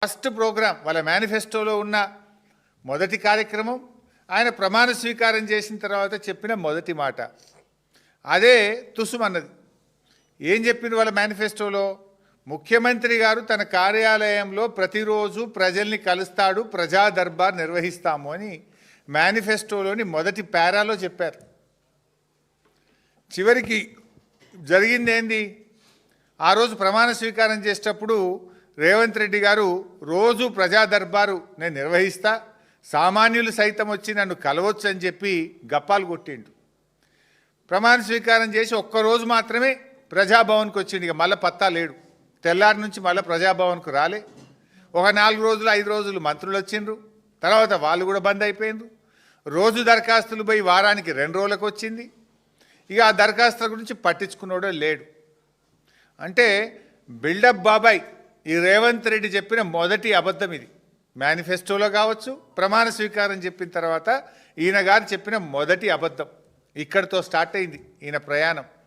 First programme వాళ్ళ మేనిఫెస్టోలో ఉన్న మొదటి కార్యక్రమం, ఆయన ప్రమాణ స్వీకారం చేసిన తర్వాత చెప్పిన మొదటి మాట అదే తుసుమన్నది. ఏం చెప్పింది వాళ్ళ మేనిఫెస్టోలో? ముఖ్యమంత్రి గారు తన కార్యాలయంలో ప్రతిరోజు ప్రజల్ని కలుస్తాడు, ప్రజా దర్బార్ నిర్వహిస్తాము అని మేనిఫెస్టోలోని మొదటి పారాలో చెప్పారు. చివరికి జరిగింది ఏంది? ఆ రోజు ప్రమాణ స్వీకారం చేసేటప్పుడు రేవంత్ రెడ్డి గారు రోజు ప్రజా దర్బారు నేను నిర్వహిస్తా, సామాన్యులు సైతం వచ్చి నన్ను కలవచ్చు అని చెప్పి గప్పాలు కొట్టిండు. ప్రమాణ స్వీకారం చేసి ఒక్కరోజు మాత్రమే ప్రజాభవన్కి వచ్చిండు. ఇక మళ్ళీ పత్తా లేడు. తెల్లారి నుంచి మళ్ళీ ప్రజాభవన్కు రాలే. ఒక 4 రోజులు 5 రోజులు మంత్రులు వచ్చిండ్రు, తర్వాత వాళ్ళు కూడా బంద్ అయిపోయిండ్రు. రోజు దరఖాస్తులు పోయి వారానికి 2 రోజులకు వచ్చింది. ఇక ఆ దరఖాస్తుల గురించి పట్టించుకున్నాడో లేడు. అంటే బిల్డప్ బాబాయ్ ఈ రేవంత్ రెడ్డి చెప్పిన మొదటి అబద్ధం ఇది. మేనిఫెస్టోలో కావచ్చు, ప్రమాణ స్వీకారం చెప్పిన తర్వాత ఈయన గారు చెప్పిన మొదటి అబద్ధం. ఇక్కడితో స్టార్ట్ అయింది ఈయన ప్రయాణం.